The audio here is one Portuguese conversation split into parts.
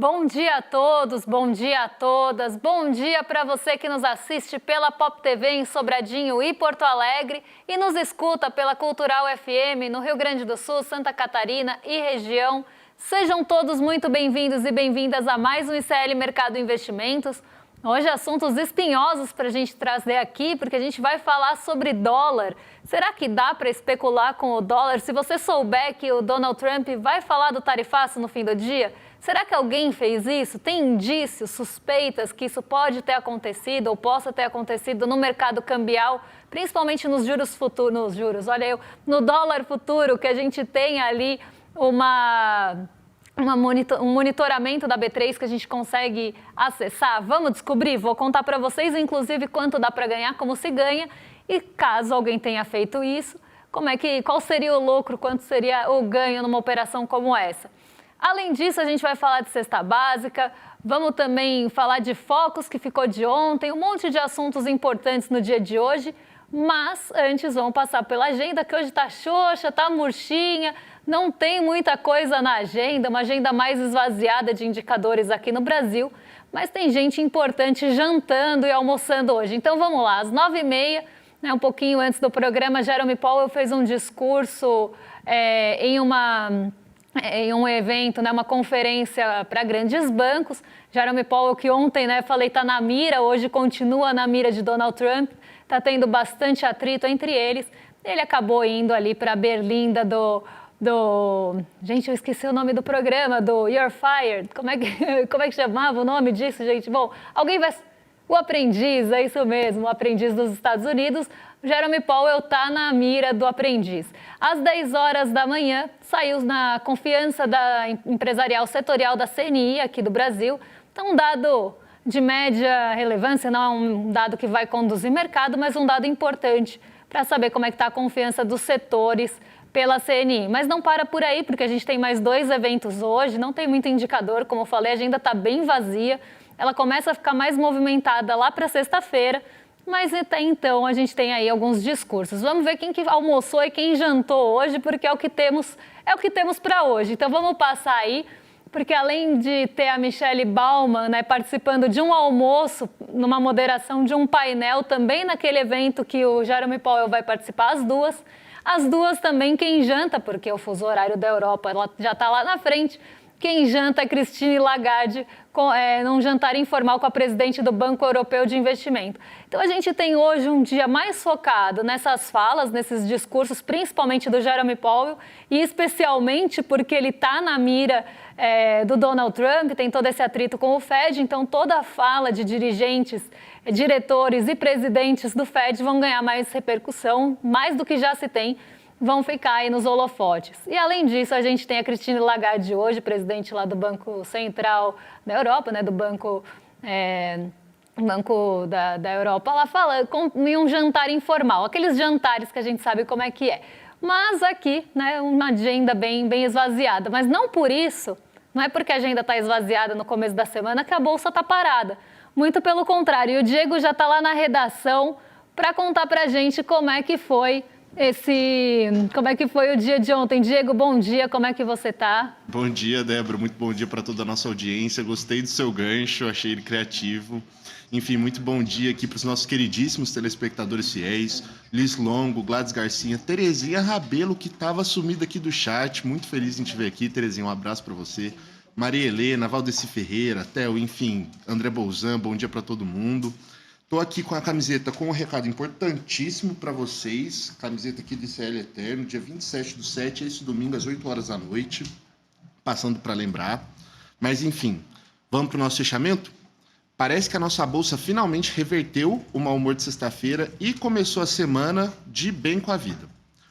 Bom dia a todos, bom dia a todas, bom dia para você que nos assiste pela Pop TV em Sobradinho e Porto Alegre e nos escuta pela Cultural FM no Rio Grande do Sul, Santa Catarina e região. Sejam todos muito bem-vindos e bem-vindas a mais um ICL Mercado Investimentos. Hoje assuntos espinhosos para a gente trazer aqui, porque a gente vai falar sobre dólar. Será que dá para especular com o dólar? Se você souber que o Donald Trump vai falar do tarifaço no fim do dia, será que alguém fez isso? Tem indícios, suspeitas que isso pode ter acontecido ou possa ter acontecido no mercado cambial, principalmente nos juros futuros, no dólar futuro, que a gente tem ali um monitoramento da B3 que a gente consegue acessar. Vamos descobrir? Vou contar para vocês, inclusive, quanto dá para ganhar, como se ganha. E caso alguém tenha feito isso, qual seria o lucro, quanto seria o ganho numa operação como essa? Além disso, a gente vai falar de cesta básica, vamos também falar de focos que ficou de ontem, um monte de assuntos importantes no dia de hoje. Mas antes vamos passar pela agenda, que hoje está xoxa, está murchinha, não tem muita coisa na agenda, uma agenda mais esvaziada de indicadores aqui no Brasil, mas tem gente importante jantando e almoçando hoje. Então vamos lá, às 9h30, um pouquinho antes do programa, Jerome Powell fez um discurso em um evento, uma conferência para grandes bancos. Jerome Powell, que ontem, falei, está na mira, hoje continua na mira de Donald Trump, está tendo bastante atrito entre eles. Ele acabou indo ali para a berlinda Gente, eu esqueci o nome do programa, do You're Fired. Como é que chamava o nome disso, gente? Bom, alguém vai... O Aprendiz, é isso mesmo, o Aprendiz dos Estados Unidos. Jerome Powell está na mira do Aprendiz. Às 10 horas da manhã, saiu na confiança da empresarial setorial da CNI aqui do Brasil. Então, um dado de média relevância, não é um dado que vai conduzir mercado, mas um dado importante para saber como é que está a confiança dos setores pela CNI. Mas não para por aí, porque a gente tem mais 2 eventos hoje, não tem muito indicador, como eu falei, a agenda está bem vazia. Ela começa a ficar mais movimentada lá para sexta-feira, mas até então a gente tem aí alguns discursos. Vamos ver quem que almoçou e quem jantou hoje, porque é o que temos para hoje. Então vamos passar aí, porque além de ter a Michelle Baumann, participando de um almoço, numa moderação de um painel, também naquele evento que o Jerome Powell vai participar, as duas também quem janta, porque o fuso horário da Europa ela já está lá na frente. Quem janta é Christine Lagarde, num jantar informal com a presidente do Banco Europeu de Investimento. Então, a gente tem hoje um dia mais focado nessas falas, nesses discursos, principalmente do Jerome Powell, e especialmente porque ele está na mira do Donald Trump, tem todo esse atrito com o Fed, então toda a fala de dirigentes, diretores e presidentes do Fed vão ganhar mais repercussão, mais do que já se tem, vão ficar aí nos holofotes. E, além disso, a gente tem a Christine Lagarde hoje, presidente lá do Banco Central da Europa, do Banco da Europa, ela fala em um jantar informal, aqueles jantares que a gente sabe como é que é. Mas aqui, uma agenda bem esvaziada. Mas não por isso, não é porque a agenda está esvaziada no começo da semana que a Bolsa está parada. Muito pelo contrário. E o Diego já está lá na redação para contar para a gente como é que foi o dia de ontem. Diego, bom dia, como é que você está? Bom dia, Débora, muito bom dia para toda a nossa audiência, gostei do seu gancho, achei ele criativo. Enfim, muito bom dia aqui para os nossos queridíssimos telespectadores fiéis, Liz Longo, Gladys Garcia, Terezinha Rabelo, que estava sumida aqui do chat, muito feliz em te ver aqui, Terezinha, um abraço para você. Maria Helena, Valdeci Ferreira, Theo, enfim, André Bolzan, bom dia para todo mundo. Estou aqui com a camiseta com um recado importantíssimo para vocês. Camiseta aqui do ICL Eterno, dia 27/7, esse domingo às 8 horas da noite. Passando para lembrar. Mas, enfim, vamos para o nosso fechamento? Parece que a nossa bolsa finalmente reverteu o mau humor de sexta-feira e começou a semana de bem com a vida.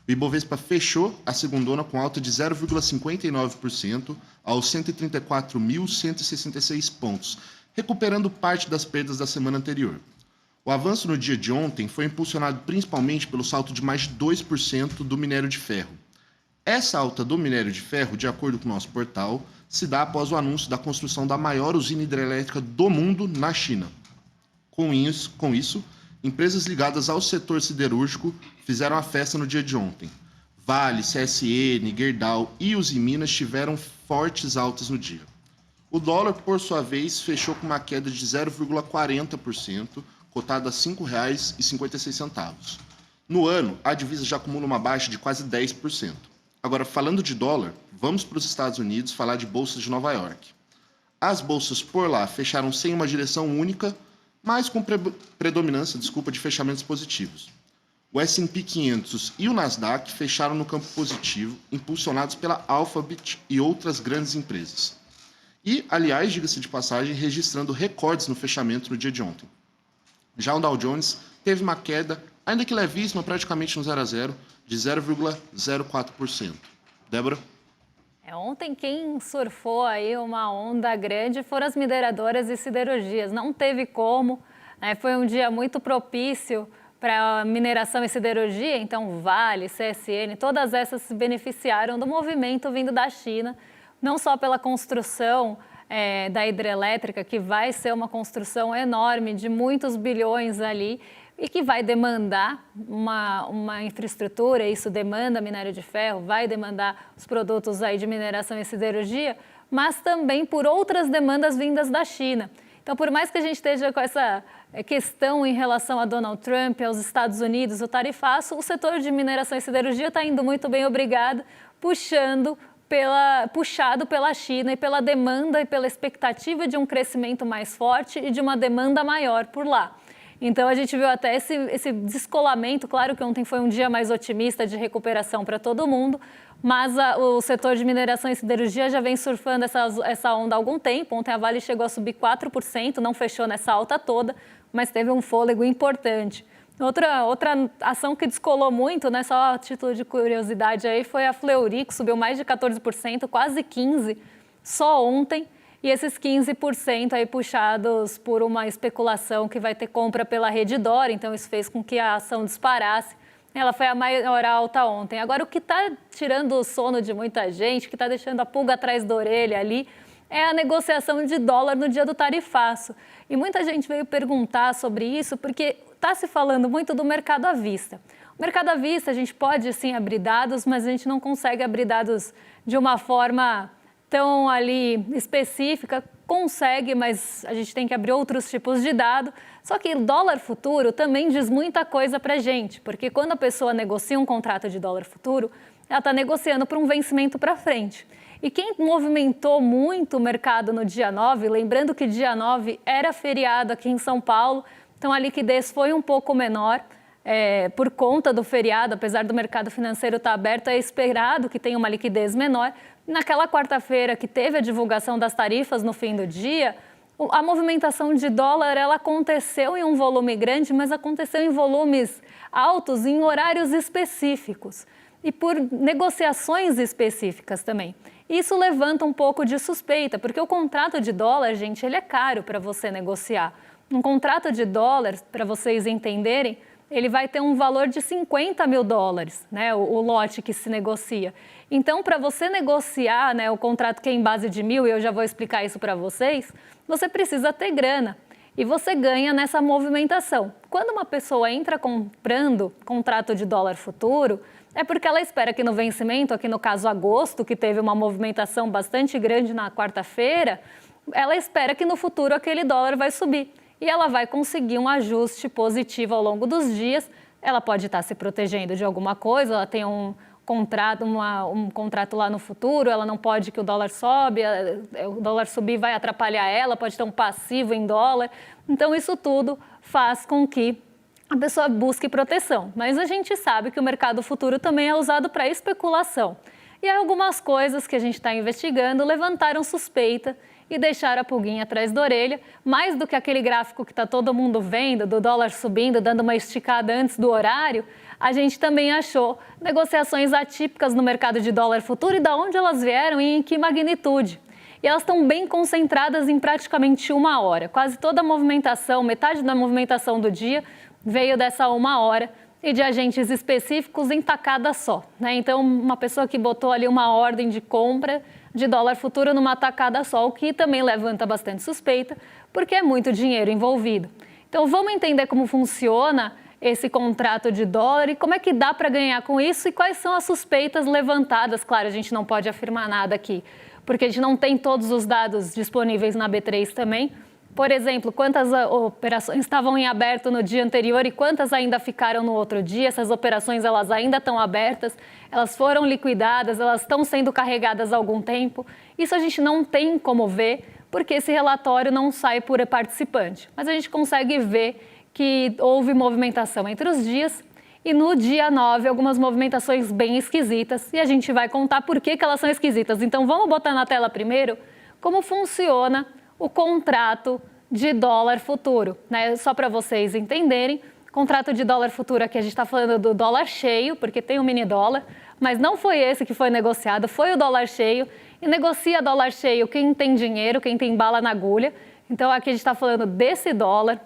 O Ibovespa fechou a segundona com alta de 0,59% aos 134.166 pontos, recuperando parte das perdas da semana anterior. O avanço no dia de ontem foi impulsionado principalmente pelo salto de mais de 2% do minério de ferro. Essa alta do minério de ferro, de acordo com o nosso portal, se dá após o anúncio da construção da maior usina hidrelétrica do mundo na China. Com isso, empresas ligadas ao setor siderúrgico fizeram a festa no dia de ontem. Vale, CSN, Gerdau e Usiminas tiveram fortes altas no dia. O dólar, por sua vez, fechou com uma queda de 0,40%, cotado a R$ 5,56. No ano, a divisa já acumula uma baixa de quase 10%. Agora, falando de dólar, vamos para os Estados Unidos falar de bolsas de Nova York. As bolsas por lá fecharam sem uma direção única, mas com predominância, de fechamentos positivos. O S&P 500 e o Nasdaq fecharam no campo positivo, impulsionados pela Alphabet e outras grandes empresas. E, aliás, diga-se de passagem, registrando recordes no fechamento no dia de ontem. Já o Dow Jones teve uma queda, ainda que levíssima, praticamente no 0 a 0, de 0,04%. Débora? Ontem quem surfou aí uma onda grande foram as mineradoras e siderurgias. Não teve como, né? Foi um dia muito propício para mineração e siderurgia, então Vale, CSN, todas essas se beneficiaram do movimento vindo da China, não só pela construção da hidrelétrica, que vai ser uma construção enorme de muitos bilhões ali e que vai demandar uma infraestrutura, isso demanda minério de ferro, vai demandar os produtos aí de mineração e siderurgia, mas também por outras demandas vindas da China. Então, por mais que a gente esteja com essa questão em relação a Donald Trump, aos Estados Unidos, o tarifaço, o setor de mineração e siderurgia está indo muito bem, obrigado, puxado pela China e pela demanda e pela expectativa de um crescimento mais forte e de uma demanda maior por lá. Então, a gente viu até esse descolamento. Claro que ontem foi um dia mais otimista de recuperação para todo mundo, mas o setor de mineração e siderurgia já vem surfando essa onda há algum tempo. Ontem a Vale chegou a subir 4%, não fechou nessa alta toda, mas teve um fôlego importante. Outra ação que descolou muito, né, só a título de curiosidade aí, foi a Fleury, que subiu mais de 14%, quase 15%, só ontem. E esses 15% aí puxados por uma especulação que vai ter compra pela Redditor, então isso fez com que a ação disparasse. Ela foi a maior alta ontem. Agora, o que está tirando o sono de muita gente, o que está deixando a pulga atrás da orelha ali, é a negociação de dólar no dia do tarifaço. E muita gente veio perguntar sobre isso porque está se falando muito do mercado à vista. O mercado à vista, a gente pode sim abrir dados, mas a gente não consegue abrir dados de uma forma tão ali específica, consegue, mas a gente tem que abrir outros tipos de dado. Só que o dólar futuro também diz muita coisa para a gente, porque quando a pessoa negocia um contrato de dólar futuro, ela está negociando para um vencimento para frente. E quem movimentou muito o mercado no dia 9, lembrando que dia 9 era feriado aqui em São Paulo, então a liquidez foi um pouco menor, por conta do feriado, apesar do mercado financeiro estar aberto, é esperado que tenha uma liquidez menor. Naquela quarta-feira que teve a divulgação das tarifas no fim do dia, a movimentação de dólar ela aconteceu em um volume grande, mas aconteceu em volumes altos, em horários específicos e por negociações específicas também. Isso levanta um pouco de suspeita, porque o contrato de dólar, gente, ele é caro para você negociar. Um contrato de dólar, para vocês entenderem, ele vai ter um valor de 50 mil dólares, né, o lote que se negocia. Então, para você negociar, né, o contrato que é em base de 1.000, e eu já vou explicar isso para vocês, você precisa ter grana. E você ganha nessa movimentação. Quando uma pessoa entra comprando contrato de dólar futuro, é porque ela espera que no vencimento, aqui no caso agosto, que teve uma movimentação bastante grande na quarta-feira, ela espera que no futuro aquele dólar vai subir. E ela vai conseguir um ajuste positivo ao longo dos dias. Ela pode estar se protegendo de alguma coisa, ela tem um contrato lá no futuro, ela não pode que o dólar sobe, o dólar subir vai atrapalhar ela, pode ter um passivo em dólar. Então, isso tudo faz com que a pessoa busque proteção. Mas a gente sabe que o mercado futuro também é usado para especulação. E algumas coisas que a gente está investigando levantaram suspeita e deixaram a pulguinha atrás da orelha, mais do que aquele gráfico que está todo mundo vendo, do dólar subindo, dando uma esticada antes do horário, a gente também achou negociações atípicas no mercado de dólar futuro e de onde elas vieram e em que magnitude. E elas estão bem concentradas em praticamente 1 hora. Quase toda a movimentação, metade da movimentação do dia veio dessa 1 hora e de agentes específicos em tacada só, né? Então, uma pessoa que botou ali uma ordem de compra de dólar futuro numa tacada só, o que também levanta bastante suspeita, porque é muito dinheiro envolvido. Então, vamos entender como funciona esse contrato de dólar e como é que dá para ganhar com isso e quais são as suspeitas levantadas. Claro, a gente não pode afirmar nada aqui, porque a gente não tem todos os dados disponíveis na B3 também. Por exemplo, quantas operações estavam em aberto no dia anterior e quantas ainda ficaram no outro dia. Essas operações elas ainda estão abertas, elas foram liquidadas, elas estão sendo carregadas há algum tempo. Isso a gente não tem como ver, porque esse relatório não sai por participante. Mas a gente consegue ver que houve movimentação entre os dias e no dia 9 algumas movimentações bem esquisitas e a gente vai contar por que elas são esquisitas. Então vamos botar na tela primeiro como funciona o contrato de dólar futuro, né? Só para vocês entenderem, contrato de dólar futuro aqui a gente está falando do dólar cheio, porque tem o mini dólar, mas não foi esse que foi negociado, foi o dólar cheio, e negocia dólar cheio quem tem dinheiro, quem tem bala na agulha. Então aqui a gente está falando desse dólar,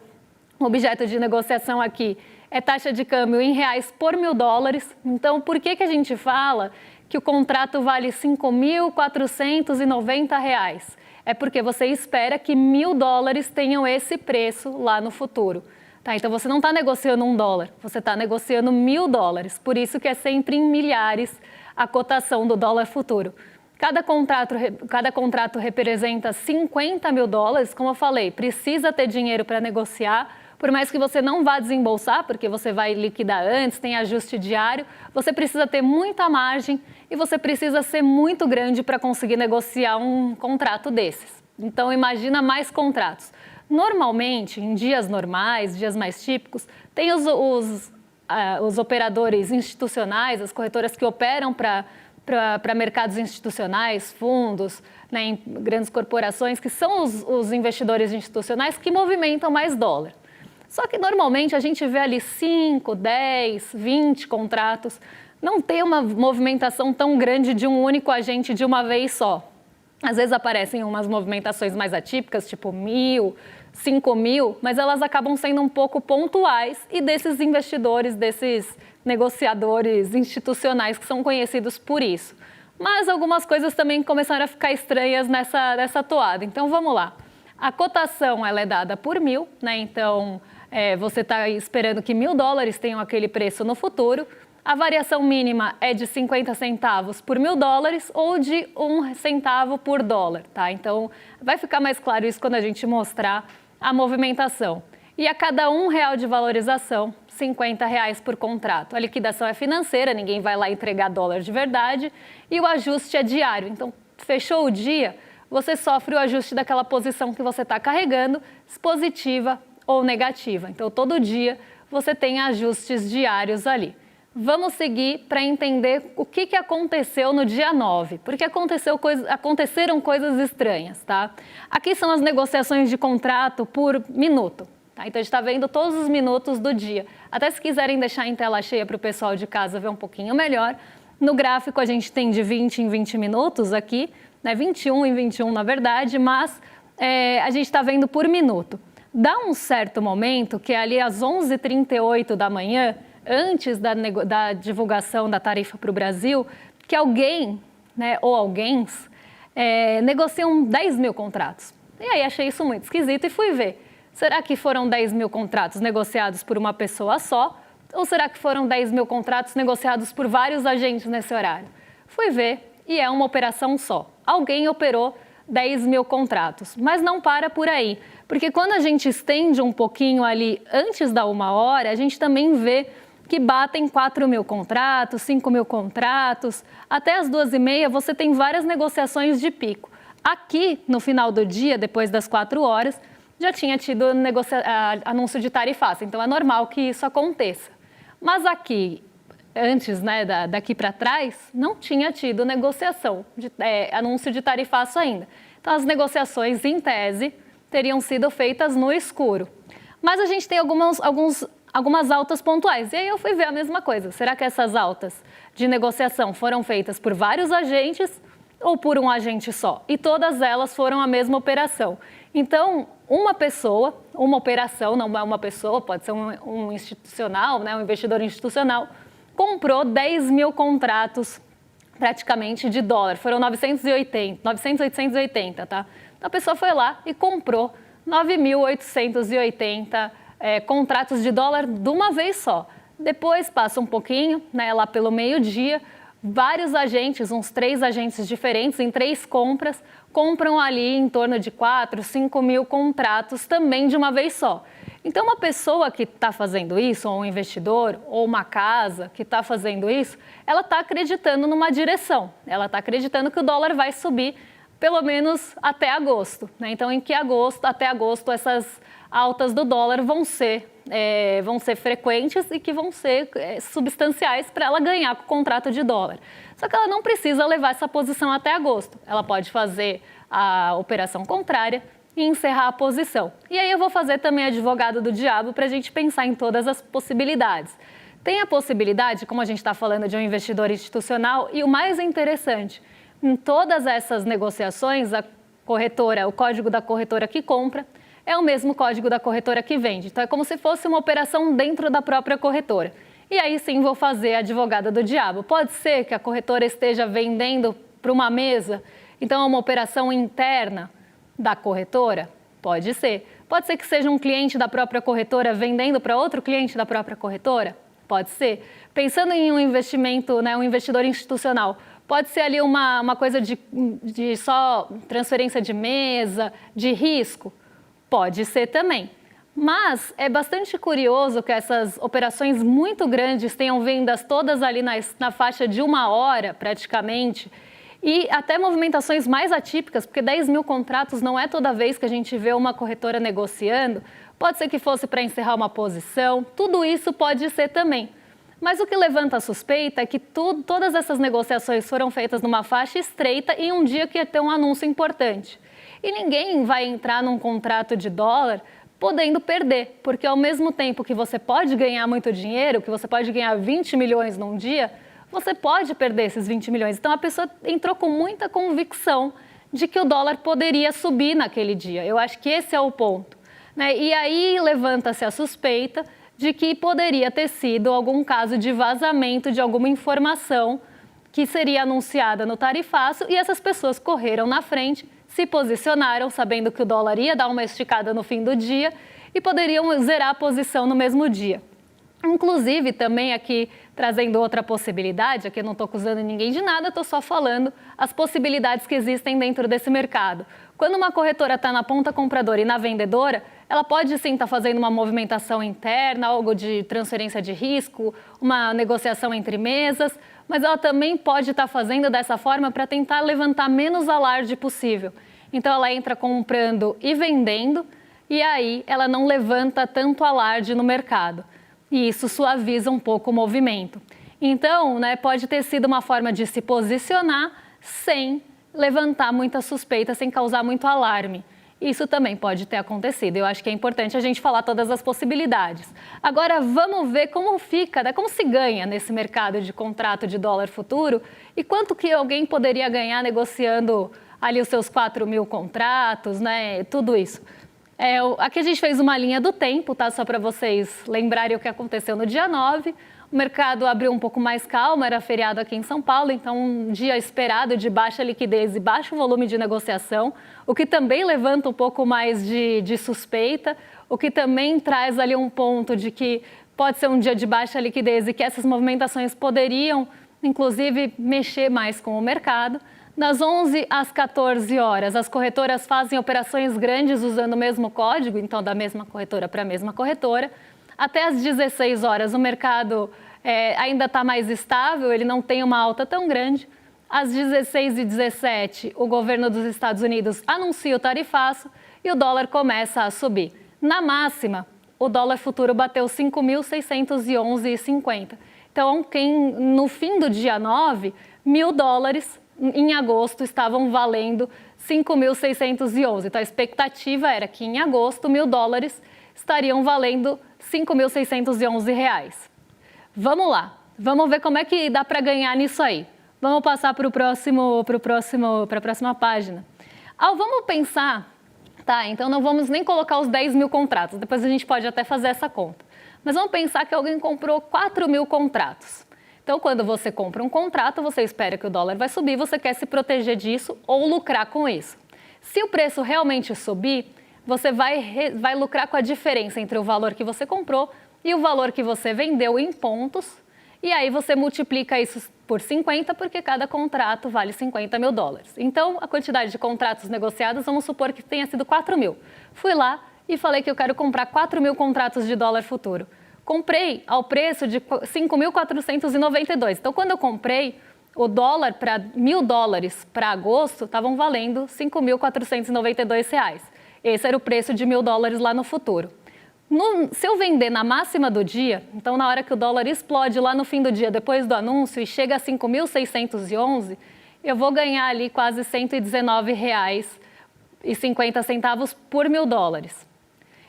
o objeto de negociação aqui é taxa de câmbio em reais por $1.000. Então por que a gente fala que o contrato vale R$ 5.490? É porque você espera que $1.000 tenham esse preço lá no futuro. Tá? Então você não está negociando $1, você está negociando $1.000. Por isso que é sempre em milhares a cotação do dólar futuro. Cada contrato representa $50 mil, como eu falei, precisa ter dinheiro para negociar. Por mais que você não vá desembolsar, porque você vai liquidar antes, tem ajuste diário, você precisa ter muita margem e você precisa ser muito grande para conseguir negociar um contrato desses. Então, imagina mais contratos. Normalmente, em dias normais, dias mais típicos, tem os operadores institucionais, as corretoras que operam para mercados institucionais, fundos, né, em grandes corporações, que são os investidores institucionais que movimentam mais dólar. Só que normalmente a gente vê ali 5, 10, 20 contratos, não tem uma movimentação tão grande de um único agente de uma vez só. Às vezes aparecem umas movimentações mais atípicas, tipo 1.000, 5.000, mas elas acabam sendo um pouco pontuais e desses investidores, desses negociadores institucionais que são conhecidos por isso. Mas algumas coisas também começaram a ficar estranhas nessa toada. Então vamos lá. A cotação ela é dada por 1.000, né? Então você está esperando que $1.000 tenham aquele preço no futuro. A variação mínima é de 50 centavos por $1.000 ou de 1 centavo por dólar, tá? Então vai ficar mais claro isso quando a gente mostrar a movimentação. E a cada R$1 de valorização, R$50 por contrato. A liquidação é financeira, ninguém vai lá entregar dólar de verdade e o ajuste é diário. Então fechou o dia, você sofre o ajuste daquela posição que você está carregando, positiva ou negativa. Então, todo dia você tem ajustes diários ali. Vamos seguir para entender o que aconteceu no dia 9, porque aconteceram coisas estranhas, tá? Aqui são as negociações de contrato por minuto, tá? Então, a gente está vendo todos os minutos do dia. Até se quiserem deixar em tela cheia para o pessoal de casa ver um pouquinho melhor, no gráfico a gente tem de 20 em 20 minutos aqui, né? 21 em 21 na verdade, mas a gente está vendo por minuto. Dá um certo momento, que é ali às 11h38 da manhã, antes da divulgação da tarifa para o Brasil, que alguém, né, ou alguéms, negociam 10 mil contratos. E aí achei isso muito esquisito e fui ver. Será que foram 10 mil contratos negociados por uma pessoa só? Ou será que foram 10 mil contratos negociados por vários agentes nesse horário? Fui ver e é uma operação só. Alguém operou 10 mil contratos, mas não para por aí, porque quando a gente estende um pouquinho ali antes da 1h, a gente também vê que batem 4 mil contratos, 5 mil contratos, até as 2h30 você tem várias negociações de pico. Aqui, no final do dia, depois das 4 horas, já tinha tido anúncio de tarifaço, então é normal que isso aconteça. Mas aqui, antes, né, daqui para trás, não tinha tido negociação, anúncio de tarifaço ainda. Então, as negociações, em tese, teriam sido feitas no escuro. Mas a gente tem algumas altas pontuais. E aí eu fui ver a mesma coisa. Será que essas altas de negociação foram feitas por vários agentes ou por um agente só? E todas elas foram a mesma operação. Então, uma pessoa, uma operação, não é uma pessoa, pode ser um institucional, né, um investidor institucional, comprou 10 mil contratos praticamente de dólar. Foram 880, tá? Então, a pessoa foi lá e comprou 9.880 contratos de dólar de uma vez só. Depois passa um pouquinho, né, lá pelo meio-dia, vários agentes, uns 3 agentes diferentes, em 3 compras, compram ali em torno de 4, 5 mil contratos também de uma vez só. Então, uma pessoa que está fazendo isso, ou um investidor, ou uma casa que está fazendo isso, ela está acreditando numa direção, ela está acreditando que o dólar vai subir pelo menos até agosto, né? Então, até agosto, essas altas do dólar vão ser frequentes e que vão ser substanciais para ela ganhar com o contrato de dólar. Só que ela não precisa levar essa posição até agosto. Ela pode fazer a operação contrária e encerrar a posição. E aí eu vou fazer também advogado do diabo para a gente pensar em todas as possibilidades. Tem a possibilidade, como a gente está falando de um investidor institucional, e o mais interessante, em todas essas negociações, a corretora, o código da corretora que compra, é o mesmo código da corretora que vende. Então, é como se fosse uma operação dentro da própria corretora. E aí sim vou fazer a advogada do diabo. Pode ser que a corretora esteja vendendo para uma mesa, então é uma operação interna da corretora? Pode ser. Pode ser que seja um cliente da própria corretora vendendo para outro cliente da própria corretora? Pode ser. Pensando em um investimento, né, um investidor institucional, pode ser ali uma coisa de só transferência de mesa, de risco? Pode ser também. Mas é bastante curioso que essas operações muito grandes tenham vendas todas ali na faixa de 1 hora, praticamente, e até movimentações mais atípicas, porque 10 mil contratos não é toda vez que a gente vê uma corretora negociando. Pode ser que fosse para encerrar uma posição, tudo isso pode ser também. Mas o que levanta a suspeita é que todas essas negociações foram feitas numa faixa estreita em um dia que ia ter um anúncio importante. E ninguém vai entrar num contrato de dólar podendo perder, porque ao mesmo tempo que você pode ganhar muito dinheiro, que você pode ganhar 20 milhões num dia, você pode perder esses 20 milhões. Então, a pessoa entrou com muita convicção de que o dólar poderia subir naquele dia. Eu acho que esse é o ponto, né? E aí levanta-se a suspeita de que poderia ter sido algum caso de vazamento de alguma informação que seria anunciada no tarifaço e essas pessoas correram na frente, se posicionaram sabendo que o dólar ia dar uma esticada no fim do dia e poderiam zerar a posição no mesmo dia. Inclusive, também aqui trazendo outra possibilidade, aqui eu não estou acusando ninguém de nada, estou só falando as possibilidades que existem dentro desse mercado. Quando uma corretora está na ponta compradora e na vendedora, ela pode sim estar fazendo uma movimentação interna, algo de transferência de risco, uma negociação entre mesas, mas ela também pode estar fazendo dessa forma para tentar levantar menos alarde possível. Então, ela entra comprando e vendendo, e aí ela não levanta tanto alarde no mercado. E isso suaviza um pouco o movimento. Então, né, pode ter sido uma forma de se posicionar sem levantar muita suspeita, sem causar muito alarme. Isso também pode ter acontecido. Eu acho que é importante a gente falar todas as possibilidades. Agora, vamos ver como fica, né, como se ganha nesse mercado de contrato de dólar futuro e quanto que alguém poderia ganhar negociando ali os seus 4 mil contratos, né, tudo isso. Aqui a gente fez uma linha do tempo, tá? Só para vocês lembrarem o que aconteceu no dia 9. O mercado abriu um pouco mais calmo, era feriado aqui em São Paulo, então um dia esperado de baixa liquidez e baixo volume de negociação, o que também levanta um pouco mais de suspeita, o que também traz ali um ponto de que pode ser um dia de baixa liquidez e que essas movimentações poderiam, inclusive, mexer mais com o mercado. Das 11 às 14 horas, as corretoras fazem operações grandes usando o mesmo código, então da mesma corretora para a mesma corretora. Até às 16 horas, o mercado ainda está mais estável, ele não tem uma alta tão grande. Às 16h17, o governo dos Estados Unidos anuncia o tarifaço e o dólar começa a subir. Na máxima, o dólar futuro bateu 5.611,50. Então, no fim do dia 9, $1.000 em agosto estavam valendo 5.611. Então, a expectativa era que em agosto, $1.000 estariam valendo R$5.611. Vamos lá, vamos ver como é que dá para ganhar nisso aí. Vamos passar para a próxima página. Vamos pensar, tá? Então, não vamos nem colocar os 10 mil contratos, depois a gente pode até fazer essa conta. Mas vamos pensar que alguém comprou 4 mil contratos. Então, quando você compra um contrato, você espera que o dólar vai subir, você quer se proteger disso ou lucrar com isso. Se o preço realmente subir, você vai lucrar com a diferença entre o valor que você comprou e o valor que você vendeu em pontos E aí você multiplica isso por 50, porque cada contrato vale 50 mil dólares. Então, a quantidade de contratos negociados, vamos supor que tenha sido 4 mil. Fui lá e falei que eu quero comprar 4 mil contratos de dólar futuro. Comprei ao preço de 5.492. Então, quando eu comprei, o dólar para $1.000 para agosto estavam valendo R$5.492. Esse era o preço de $1.000 lá no futuro. Se eu vender na máxima do dia, então na hora que o dólar explode lá no fim do dia, depois do anúncio, e chega a 5.611, eu vou ganhar ali quase R$119,50 por $1.000.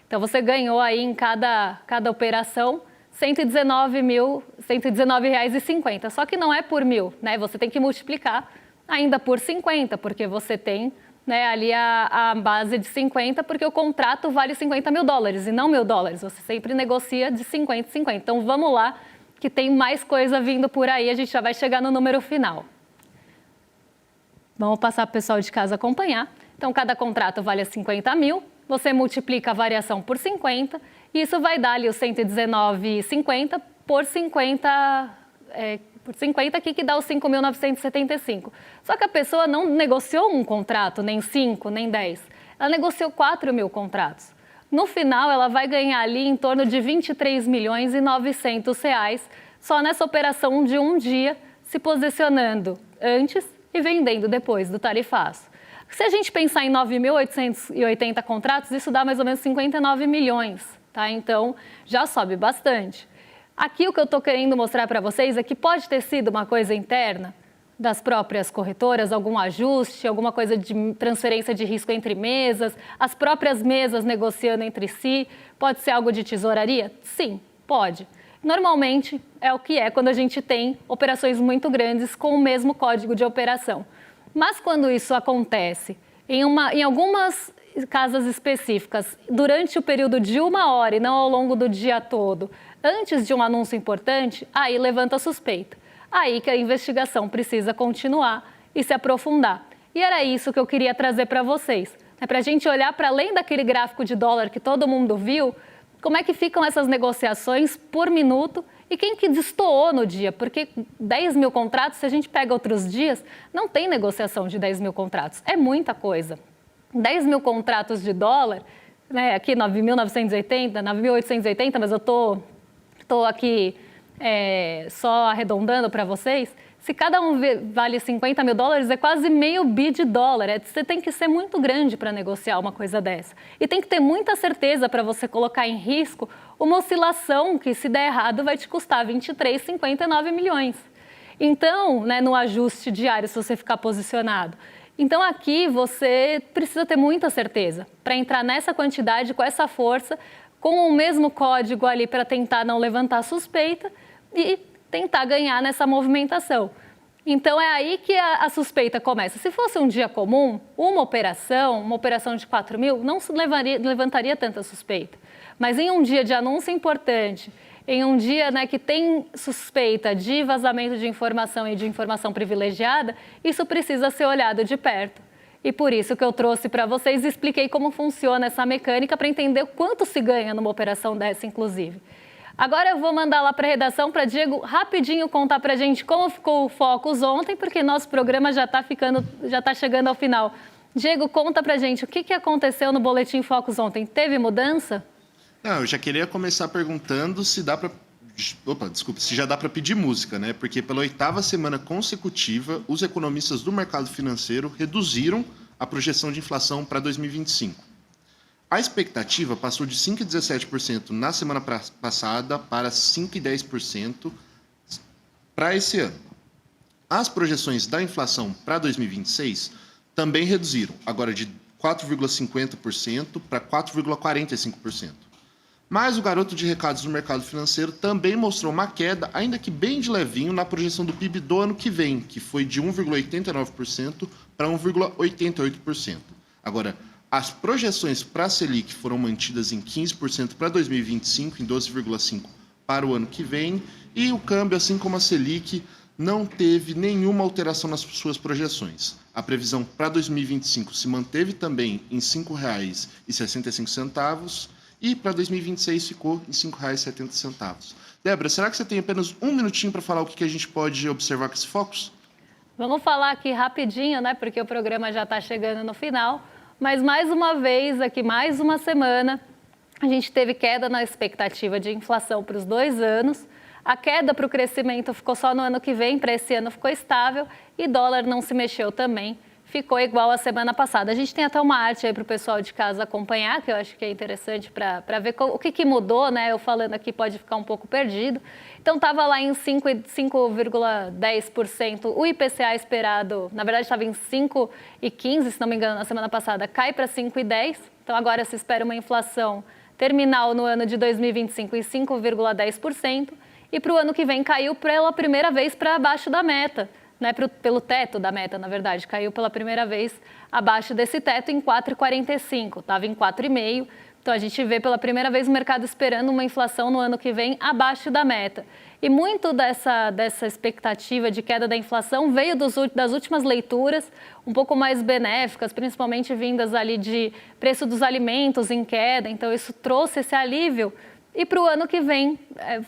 Então você ganhou aí em cada operação R$119,50. Só que não é por 1.000, né? Você tem que multiplicar ainda por 50, porque você tem, né, ali a base de 50, porque o contrato vale 50 mil dólares e não $1.000. Você sempre negocia de 50 em 50. Então vamos lá, que tem mais coisa vindo por aí, a gente já vai chegar no número final. Vamos passar para o pessoal de casa acompanhar. Então cada contrato vale 50 mil, você multiplica a variação por 50, e isso vai dar ali os 119,50 por 50 aqui, que dá os 5.975. Só que a pessoa não negociou um contrato, nem 5, nem 10. Ela negociou 4 mil contratos. No final, ela vai ganhar ali em torno de R$23.900 só nessa operação de um dia, se posicionando antes e vendendo depois do tarifaço. Se a gente pensar em 9.880 contratos, isso dá mais ou menos 59 milhões, tá? Então, já sobe bastante. Aqui o que eu estou querendo mostrar para vocês é que pode ter sido uma coisa interna das próprias corretoras, algum ajuste, alguma coisa de transferência de risco entre mesas, as próprias mesas negociando entre si. Pode ser algo de tesouraria? Sim, pode. Normalmente é o que é quando a gente tem operações muito grandes com o mesmo código de operação. Mas quando isso acontece em algumas casas específicas, durante o período de 1 hora e não ao longo do dia todo, antes de um anúncio importante, aí levanta a suspeita. Aí que a investigação precisa continuar e se aprofundar. E era isso que eu queria trazer para vocês, né? Para a gente olhar para além daquele gráfico de dólar que todo mundo viu, como é que ficam essas negociações por minuto e quem que destoou no dia, porque 10 mil contratos, se a gente pega outros dias, não tem negociação de 10 mil contratos, é muita coisa. 10 mil contratos de dólar, né, aqui 9.980, 9.880, mas eu estou aqui só arredondando para vocês, se cada um vale 50 mil dólares, é quase meio bi de dólar. Você tem que ser muito grande para negociar uma coisa dessa. E tem que ter muita certeza para você colocar em risco uma oscilação que, se der errado, vai te custar 23,59 milhões. Então, né, no ajuste diário, se você ficar posicionado. Então, aqui você precisa ter muita certeza para entrar nessa quantidade, com essa força, com o mesmo código ali para tentar não levantar suspeita e tentar ganhar nessa movimentação. Então, é aí que a suspeita começa. Se fosse um dia comum, uma operação de 4 mil, não levantaria tanta suspeita. Mas em um dia de anúncio importante, em um dia, né, que tem suspeita de vazamento de informação e de informação privilegiada, isso precisa ser olhado de perto. E por isso que eu trouxe para vocês e expliquei como funciona essa mecânica para entender quanto se ganha numa operação dessa, inclusive. Agora eu vou mandar lá para a redação para Diego rapidinho contar para a gente como ficou o Focus ontem, porque nosso programa já está chegando ao final. Diego, conta para a gente o que aconteceu no Boletim Focus ontem. Teve mudança? Não, eu já queria começar perguntando se já dá para pedir música, né? Porque pela 8ª semana consecutiva, os economistas do mercado financeiro reduziram a projeção de inflação para 2025. A expectativa passou de 5,17% na semana passada para 5,10% para esse ano. As projeções da inflação para 2026 também reduziram, agora de 4,50% para 4,45%. Mas o garoto de recados do mercado financeiro também mostrou uma queda, ainda que bem de levinho, na projeção do PIB do ano que vem, que foi de 1,89% para 1,88%. Agora, as projeções para a Selic foram mantidas em 15% para 2025, em 12,5% para o ano que vem, e o câmbio, assim como a Selic, não teve nenhuma alteração nas suas projeções. A previsão para 2025 se manteve também em R$ 5,65, e para 2026 ficou em R$ 5,70. Débora, será que você tem apenas um minutinho para falar o que a gente pode observar com esse Focus? Vamos falar aqui rapidinho, né? Porque o programa já está chegando no final. Mas mais uma vez, aqui mais uma semana, a gente teve queda na expectativa de inflação para os 2 anos. A queda para o crescimento ficou só no ano que vem, para esse ano ficou estável e dólar não se mexeu também. Ficou igual a semana passada. A gente tem até uma arte aí para o pessoal de casa acompanhar, que eu acho que é interessante para ver o que mudou, né? Eu falando aqui pode ficar um pouco perdido. Então, estava lá em 5,10%. O IPCA esperado, na verdade, estava em 5,15%, se não me engano, na semana passada, cai para 5,10%. Então, agora se espera uma inflação terminal no ano de 2025 em 5,10%. E para o ano que vem caiu pela primeira vez para abaixo da meta. Né, pelo teto da meta, na verdade, caiu pela primeira vez abaixo desse teto em 4,45, estava em 4,5. Então, a gente vê pela primeira vez o mercado esperando uma inflação no ano que vem abaixo da meta. E muito dessa expectativa de queda da inflação veio das últimas leituras, um pouco mais benéficas, principalmente vindas ali de preço dos alimentos em queda. Então, isso trouxe esse alívio. E para o ano que vem,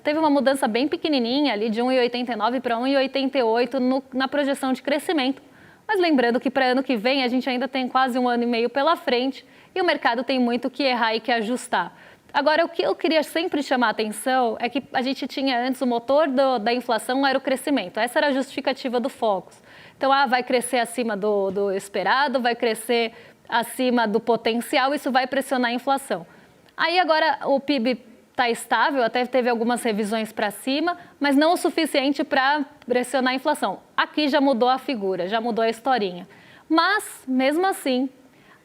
teve uma mudança bem pequenininha, ali de 1,89 para 1,88 na projeção de crescimento. Mas lembrando que para ano que vem a gente ainda tem quase 1 ano e meio pela frente e o mercado tem muito que errar e que ajustar. Agora, o que eu queria sempre chamar a atenção é que a gente tinha antes, o motor da inflação era o crescimento. Essa era a justificativa do Focus. Então, vai crescer acima do esperado, vai crescer acima do potencial, isso vai pressionar a inflação. Aí agora o PIB está estável, até teve algumas revisões para cima, mas não o suficiente para pressionar a inflação. Aqui já mudou a figura, já mudou a historinha. Mas, mesmo assim,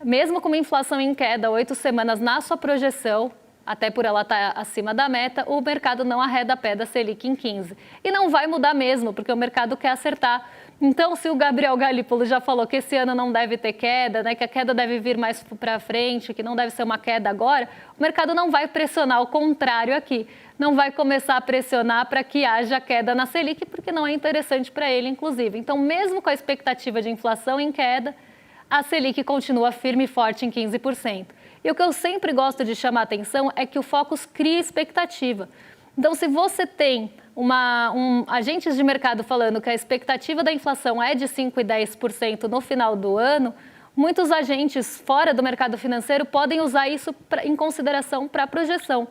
mesmo com uma inflação em queda 8 semanas na sua projeção, até por ela estar acima da meta, o mercado não arreda a pé da Selic em 15. E não vai mudar mesmo, porque o mercado quer acertar. Então, se o Gabriel Galípolo já falou que esse ano não deve ter queda, né, que a queda deve vir mais para frente, que não deve ser uma queda agora, o mercado não vai pressionar, ao contrário aqui. Não vai começar a pressionar para que haja queda na Selic, porque não é interessante para ele, inclusive. Então, mesmo com a expectativa de inflação em queda, a Selic continua firme e forte em 15%. E o que eu sempre gosto de chamar a atenção é que o Focus cria expectativa. Então, se você tem agentes de mercado falando que a expectativa da inflação é de 5% e 10% no final do ano, muitos agentes fora do mercado financeiro podem usar isso em consideração para a projeção.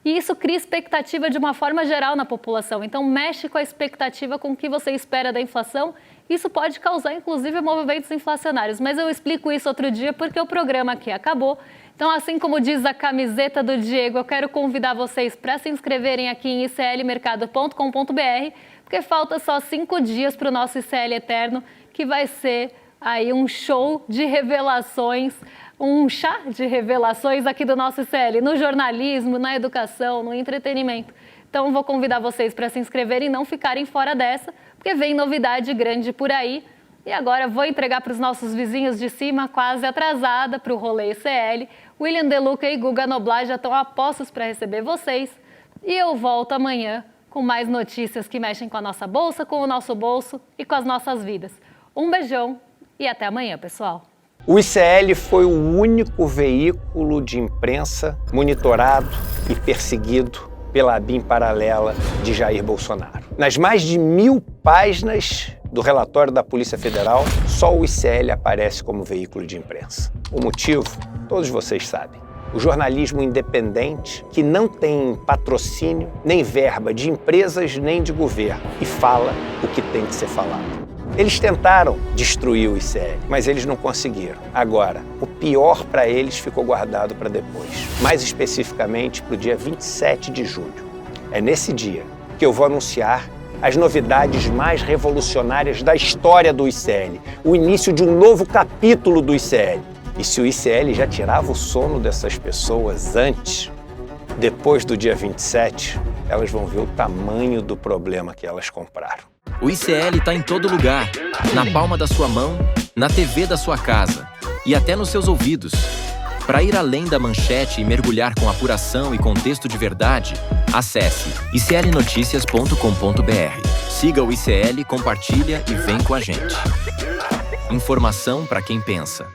E isso cria expectativa de uma forma geral na população. Então, mexe com a expectativa com o que você espera da inflação. Isso pode causar, inclusive, movimentos inflacionários. Mas eu explico isso outro dia porque o programa aqui acabou. Então, assim como diz a camiseta do Diego, eu quero convidar vocês para se inscreverem aqui em iclmercado.com.br, porque falta só 5 dias para o nosso ICL Eterno, que vai ser aí um show de revelações, um chá de revelações aqui do nosso ICL, no jornalismo, na educação, no entretenimento. Então, vou convidar vocês para se inscreverem e não ficarem fora dessa, porque vem novidade grande por aí. E agora vou entregar para os nossos vizinhos de cima, quase atrasada, para o rolê ICL. William Deluca e Guga Noblar já estão a postos para receber vocês. E eu volto amanhã com mais notícias que mexem com a nossa bolsa, com o nosso bolso e com as nossas vidas. Um beijão e até amanhã, pessoal. O ICL foi o único veículo de imprensa monitorado e perseguido pela ABIN paralela de Jair Bolsonaro. Nas mais de 1000 páginas do relatório da Polícia Federal, só o ICL aparece como veículo de imprensa. O motivo, todos vocês sabem. O jornalismo independente, que não tem patrocínio, nem verba de empresas nem de governo, e fala o que tem que ser falado. Eles tentaram destruir o ICL, mas eles não conseguiram. Agora, o pior para eles ficou guardado para depois. Mais especificamente para o dia 27 de julho. É nesse dia que eu vou anunciar as novidades mais revolucionárias da história do ICL, o início de um novo capítulo do ICL. E se o ICL já tirava o sono dessas pessoas antes, depois do dia 27, elas vão ver o tamanho do problema que elas compraram. O ICL está em todo lugar, na palma da sua mão, na TV da sua casa e até nos seus ouvidos. Para ir além da manchete e mergulhar com apuração e contexto de verdade, acesse iclnoticias.com.br. Siga o ICL, compartilha e vem com a gente. Informação para quem pensa.